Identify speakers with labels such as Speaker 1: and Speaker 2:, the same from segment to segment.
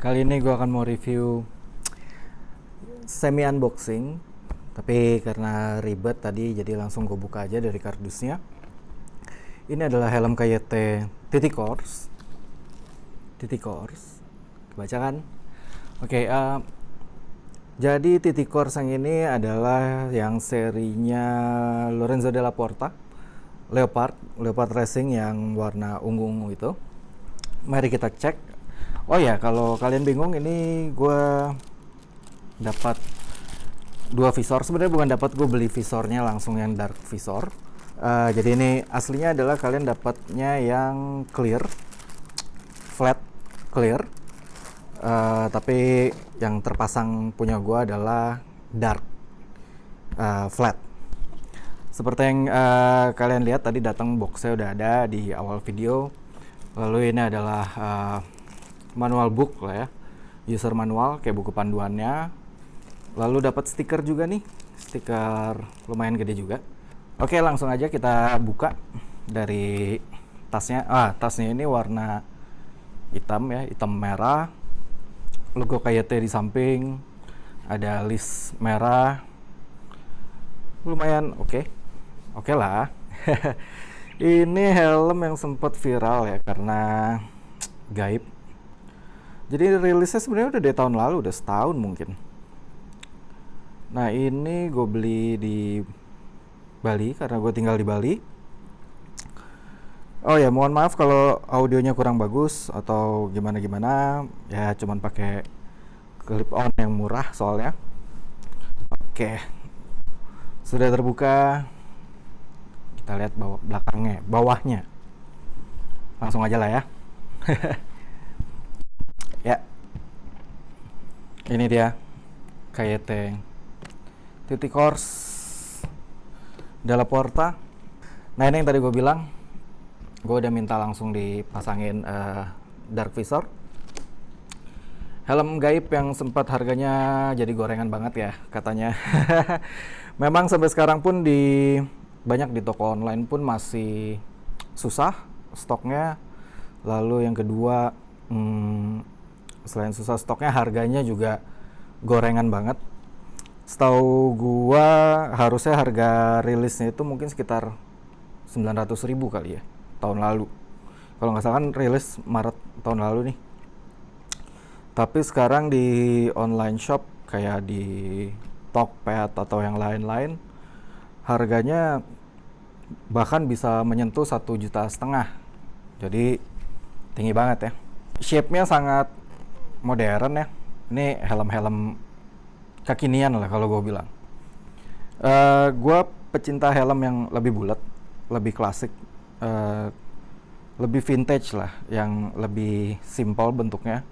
Speaker 1: Kali ini gue akan mau review semi unboxing, tapi karena ribet tadi jadi langsung gue buka aja dari kardusnya. Ini adalah helm KYT Titikors. Titikors, kebaca kan? Oke, jadi Titikors yang ini adalah yang serinya Lorenzo Della Porta, Leopard Racing yang warna ungu-ungu itu. Mari kita cek. Oh ya, kalau kalian bingung, ini gue dapat dua visor. Sebenarnya bukan dapat, gue beli visornya langsung yang dark visor. Jadi ini aslinya adalah kalian dapatnya yang clear, flat clear. Tapi yang terpasang punya gue adalah dark flat. Seperti yang kalian lihat tadi datang boxnya udah ada di awal video. Lalu ini adalah manual book lah ya, user manual kayak buku panduannya. Lalu dapat stiker juga nih, stiker lumayan gede juga. Oke, langsung aja kita buka dari tasnya. Tasnya ini warna hitam ya, hitam merah. Logo KYT di samping, ada list merah. Lumayan oke lah. Ini helm yang sempat viral ya karena gaib. Jadi rilisnya sebenarnya udah dari tahun lalu, udah setahun mungkin. Nah, ini gue beli di Bali karena gue tinggal di Bali. Oh ya, mohon maaf kalau audionya kurang bagus atau gimana-gimana. Ya, cuman pakai clip on yang murah soalnya. Oke, sudah terbuka. Kita lihat bawahnya. Langsung aja lah ya. Ya, ini dia KYT Titikors Della Porta. Nah, ini yang tadi gue bilang, gue udah minta langsung dipasangin dark visor. Helm gaib yang sempat harganya jadi gorengan banget ya katanya. Memang sampai sekarang pun banyak di toko online pun masih susah stoknya. Lalu yang kedua, selain susah stoknya, harganya juga gorengan banget. Setahu gua harusnya harga rilisnya itu mungkin sekitar 900.000 kali ya tahun lalu. Kalau nggak salah kan rilis Maret tahun lalu nih. Tapi sekarang di online shop kayak di Tokped atau yang lain-lain, harganya bahkan bisa menyentuh 1,5 juta. Jadi tinggi banget ya. Shape-nya sangat modern ya. Ini helm-helm kekinian lah kalau gue bilang. Gue pecinta helm yang lebih bulat, lebih klasik, lebih vintage lah, yang lebih simple bentuknya.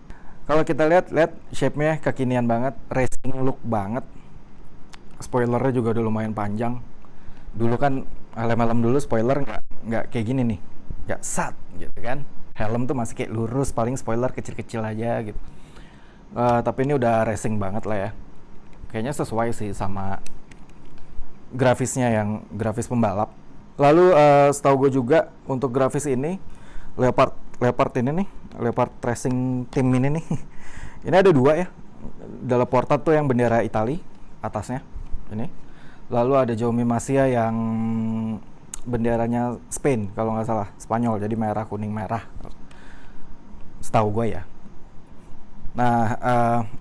Speaker 1: Kalau kita lihat shape-nya kekinian banget, racing look banget. Spoilernya juga udah lumayan panjang. Dulu kan helm-helm dulu spoiler nggak kayak gini nih, nggak sat gitu kan. Helm tuh masih kayak lurus, paling spoiler kecil-kecil aja gitu. Tapi ini udah racing banget lah ya. Kayaknya sesuai sih sama grafisnya, yang grafis pembalap. Lalu setahu gue juga untuk grafis ini Leopard ini nih, Leopard Racing Team ini nih. Ini ada dua ya. Della Porta tuh yang bendera Itali atasnya ini. Lalu ada Jaume Masia yang benderanya Spain kalau nggak salah, Spanyol, jadi merah kuning merah setahu gue ya. Nah,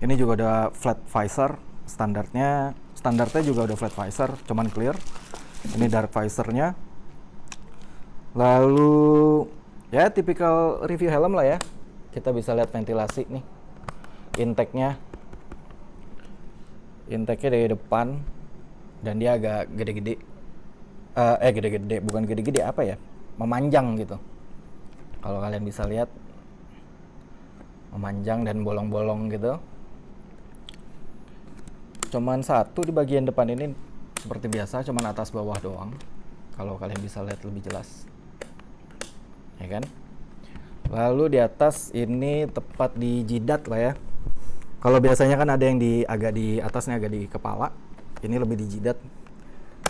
Speaker 1: ini juga ada flat visor, standarnya juga udah flat visor, cuman clear. Ini dark visornya. Lalu ya tipikal review helm lah ya. Kita bisa lihat ventilasi nih, intake-nya dari depan, dan dia agak gede-gede. Bukan gede-gede, apa ya, memanjang gitu. Kalau kalian bisa lihat, memanjang dan bolong-bolong gitu. Cuman satu di bagian depan ini seperti biasa, cuman atas bawah doang. Kalau kalian bisa lihat lebih jelas, ya kan. Lalu di atas ini tepat di jidat lah ya. Kalau biasanya kan ada yang agak di atasnya, agak di kepala. Ini lebih di jidat.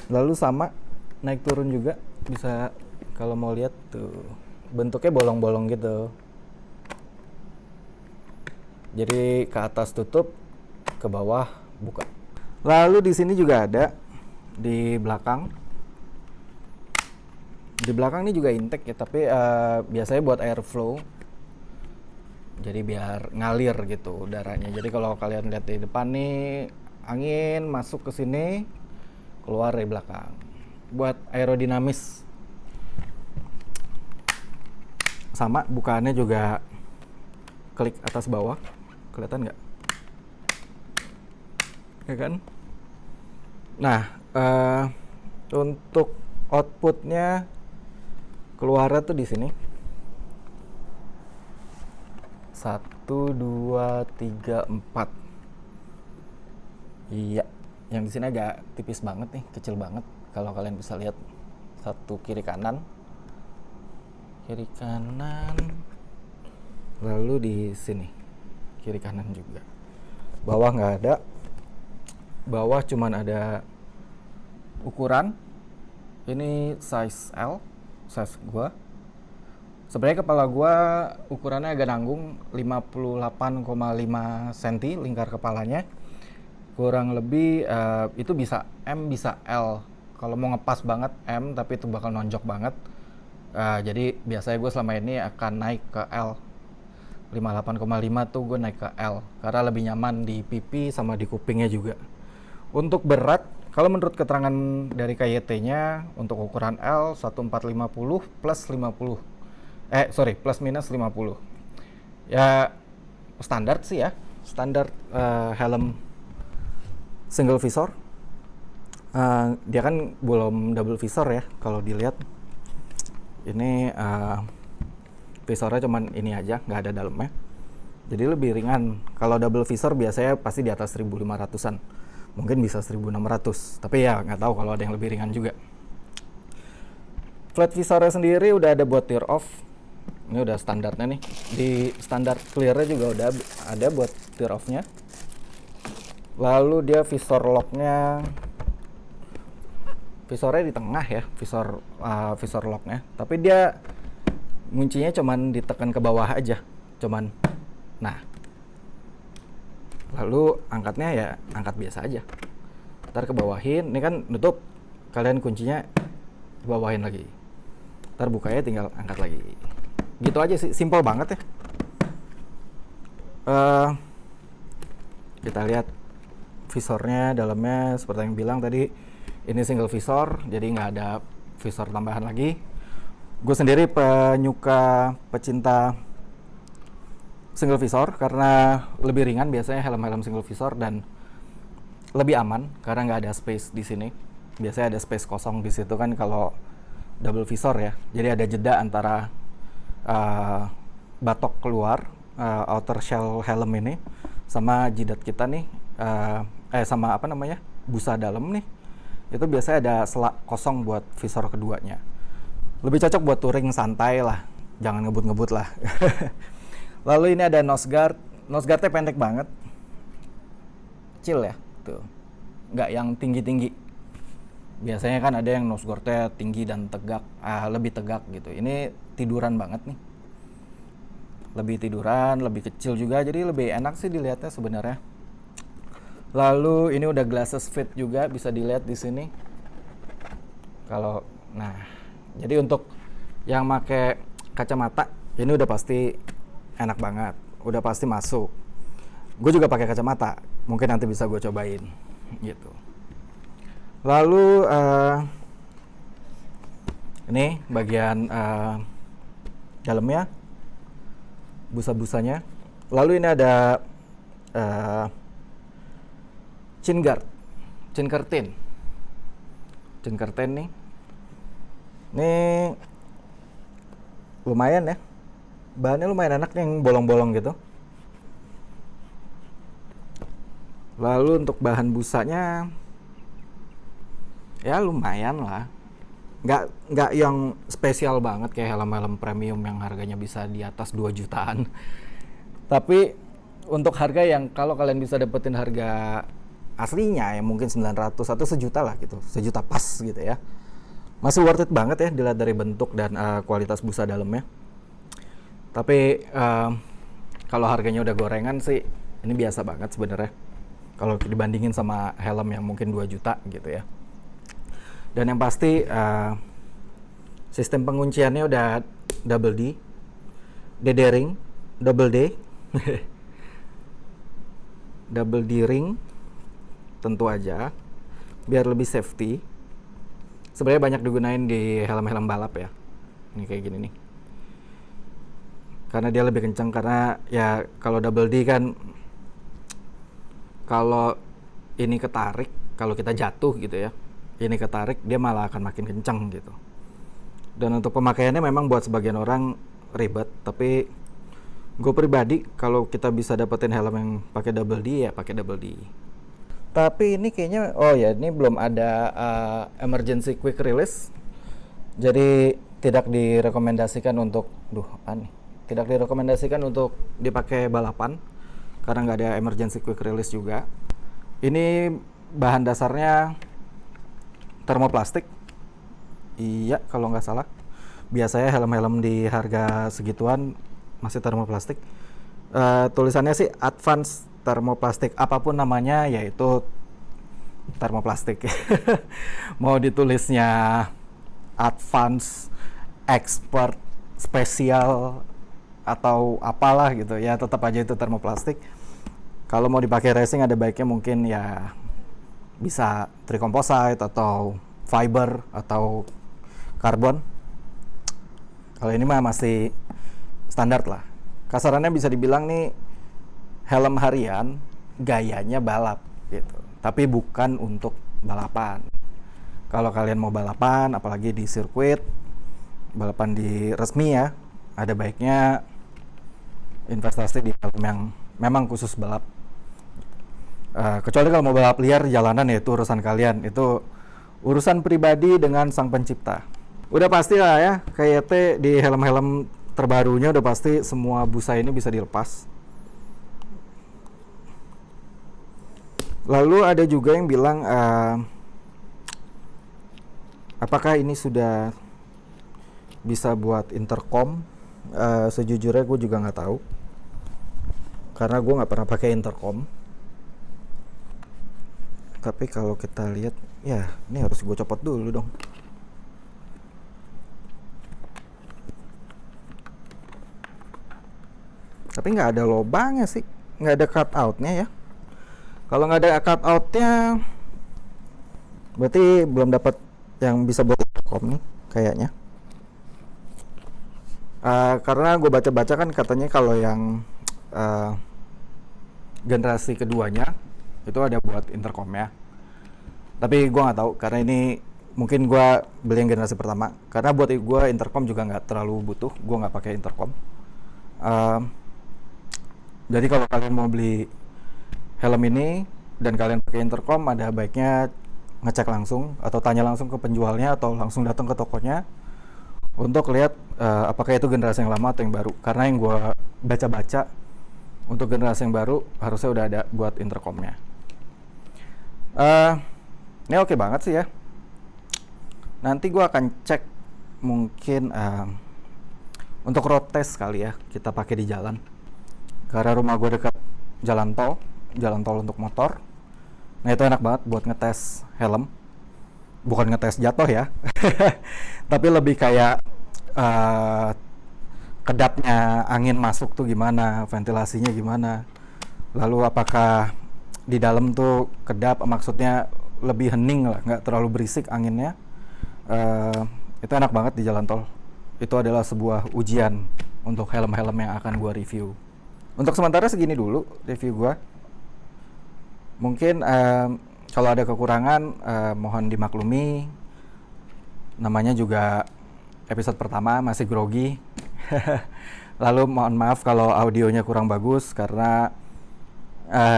Speaker 1: Lalu sama naik turun juga bisa, kalau mau lihat tuh bentuknya bolong-bolong gitu. Jadi ke atas tutup, ke bawah buka. Lalu di sini juga ada di belakang. Di belakang ini juga intake ya, tapi biasanya buat airflow. Jadi biar ngalir gitu udaranya. Jadi kalau kalian lihat di depan nih, angin masuk ke sini, keluar dari belakang. Buat aerodinamis. Sama bukaannya juga klik atas bawah. Kelihatan nggak? Ya kan? Nah, untuk outputnya keluarnya tuh di sini. 1, 2, 3, 4. Iya, yang di sini agak tipis banget nih, kecil banget. Kalau kalian bisa lihat, satu kiri kanan, lalu di sini kiri kanan juga. Bawah nggak ada. Bawah cuman ada ukuran. Ini size L, size gua. Sebenarnya kepala gua ukurannya agak nanggung, 58,5 cm lingkar kepalanya. Kurang lebih itu bisa M bisa L. Kalau mau ngepas banget M, tapi itu bakal nonjok banget. Jadi biasanya gue selama ini akan naik ke L. 58,5 tuh gue naik ke L karena lebih nyaman di pipi sama di kupingnya juga. Untuk berat, kalau menurut keterangan dari KYT-nya untuk ukuran L 1450 plus 50. Plus minus 50. Ya standar sih ya. Standar helm single visor. Dia kan belum double visor ya kalau dilihat. Ini visornya cuman ini aja, nggak ada dalamnya. Jadi lebih ringan. Kalau double visor biasanya pasti di atas 1500-an. Mungkin bisa 1600. Tapi ya nggak tahu kalau ada yang lebih ringan juga. Flat visornya sendiri udah ada buat tear off. Ini udah standarnya nih. Di standar clear-nya juga udah ada buat tear off-nya. Lalu dia visor lock-nya, visornya di tengah ya, visor lock-nya. Tapi dia kuncinya cuman ditekan ke bawah aja, cuman. Nah, lalu angkatnya ya angkat biasa aja. Ntar ke bawahin, ini kan nutup, kalian kuncinya bawahin lagi. Ntar bukanya tinggal angkat lagi. Gitu aja sih, simple banget ya. Kita lihat visornya, dalamnya seperti yang bilang tadi, ini single visor, jadi nggak ada visor tambahan lagi. Gue sendiri pecinta single visor karena lebih ringan biasanya helm-helm single visor dan lebih aman karena nggak ada space di sini. Biasanya ada space kosong di situ kan kalau double visor ya. Jadi ada jeda antara batok keluar, outer shell helm ini sama jidat kita nih, sama busa dalam nih. Itu biasanya ada selak kosong buat visor keduanya. Lebih cocok buat touring santai lah, jangan ngebut-ngebut lah. Lalu ini ada nose guard. Nose guardnya pendek banget, kecil ya, tuh, nggak yang tinggi-tinggi. Biasanya kan ada yang nose guardnya tinggi dan tegak, lebih tegak gitu. Ini tiduran banget nih, lebih tiduran, lebih kecil juga, jadi lebih enak sih dilihatnya sebenarnya. Lalu ini udah glasses fit juga, bisa dilihat di sini. Jadi untuk yang pakai kacamata ini udah pasti enak banget, udah pasti masuk. Gue juga pakai kacamata, mungkin nanti bisa gue cobain gitu. Lalu ini bagian dalamnya, busa-busanya. Lalu ini ada chin curtain nih. Ini lumayan ya, bahannya lumayan enak yang bolong-bolong gitu. Lalu untuk bahan busanya ya lumayan lah, nggak yang spesial banget kayak helm-helm premium yang harganya bisa di atas 2 jutaan. Tapi untuk harga yang kalau kalian bisa dapetin harga aslinya ya mungkin 900 atau 1 juta lah gitu, 1 juta pas gitu ya, masih worth it banget ya dilihat dari bentuk dan kualitas busa dalamnya. Tapi Kalau harganya udah gorengan sih, ini biasa banget sebenarnya. Kalau dibandingin sama helm yang mungkin 2 juta gitu ya. Dan yang pasti sistem pengunciannya udah double D ring, double D, double D ring, tentu aja, biar lebih safety. Sebenarnya banyak digunain di helm-helm balap ya. Ini kayak gini nih. Karena dia lebih kencang, karena ya kalau double D kan, kalau ini ketarik, kalau kita jatuh gitu ya, ini ketarik, dia malah akan makin kencang gitu. Dan untuk pemakaiannya memang buat sebagian orang ribet, tapi gue pribadi kalau kita bisa dapetin helm yang pakai double D ya pakai double D. Tapi ini kayaknya, oh ya, ini belum ada emergency quick release, jadi tidak direkomendasikan untuk, tidak direkomendasikan untuk dipakai balapan karena nggak ada emergency quick release juga. Ini bahan dasarnya termoplastik. Iya, kalau nggak salah. Biasanya helm-helm di harga segituan masih termoplastik. Tulisannya sih advance termoplastik, apapun namanya yaitu termoplastik. Mau ditulisnya advance, expert, spesial, atau apalah gitu ya, tetap aja itu termoplastik. Kalau mau dipakai racing ada baiknya mungkin ya bisa tricomposite atau fiber atau karbon. Kalau ini mah masih standar lah. Kasarannya bisa dibilang nih helm harian gayanya balap gitu, tapi bukan untuk balapan. Kalau kalian mau balapan, apalagi di sirkuit, balapan di resmi ya, ada baiknya investasi di helm yang memang khusus balap. Kecuali kalau mau balap liar jalanan ya itu urusan kalian, itu urusan pribadi dengan sang pencipta. Udah pasti lah ya, kayak di helm-helm terbarunya udah pasti semua busa ini bisa dilepas. Lalu ada juga yang bilang apakah ini sudah bisa buat intercom? Sejujurnya gue juga nggak tahu, karena gue nggak pernah pakai intercom. Tapi kalau kita lihat, ya ini harus gue copot dulu dong. Tapi nggak ada lubangnya sih, nggak ada cut outnya ya. Kalau nggak ada cut outnya, berarti belum dapat yang bisa buat intercom nih kayaknya. Karena gue baca-baca kan katanya kalau yang generasi keduanya itu ada buat intercom ya. Tapi gue nggak tahu karena ini mungkin gue beli yang generasi pertama. Karena buat gue intercom juga nggak terlalu butuh, gue nggak pakai intercom. Jadi kalau kalian mau beli helm ini dan kalian pakai intercom, ada baiknya ngecek langsung atau tanya langsung ke penjualnya atau langsung datang ke tokonya untuk lihat apakah itu generasi yang lama atau yang baru. Karena yang gue baca-baca untuk generasi yang baru harusnya udah ada buat intercomnya. Ini oke banget sih ya. Nanti gue akan cek mungkin untuk road test kali ya, kita pakai di jalan. Karena rumah gue dekat jalan tol untuk motor. Nah itu enak banget buat ngetes helm. Bukan ngetes jatuh ya, tapi lebih kayak kedapnya angin masuk tuh gimana, ventilasinya gimana. Lalu apakah di dalam tuh kedap, maksudnya lebih hening lah, nggak terlalu berisik anginnya. Itu enak banget di jalan tol. Itu adalah sebuah ujian untuk helm-helm yang akan gue review. Untuk sementara segini dulu review gue. Mungkin kalau ada kekurangan mohon dimaklumi. Namanya juga episode pertama, masih grogi. Lalu mohon maaf kalau audionya kurang bagus karena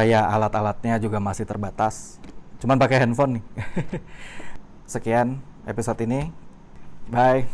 Speaker 1: ya alat-alatnya juga masih terbatas. Cuman pakai handphone nih. Sekian episode ini. Bye.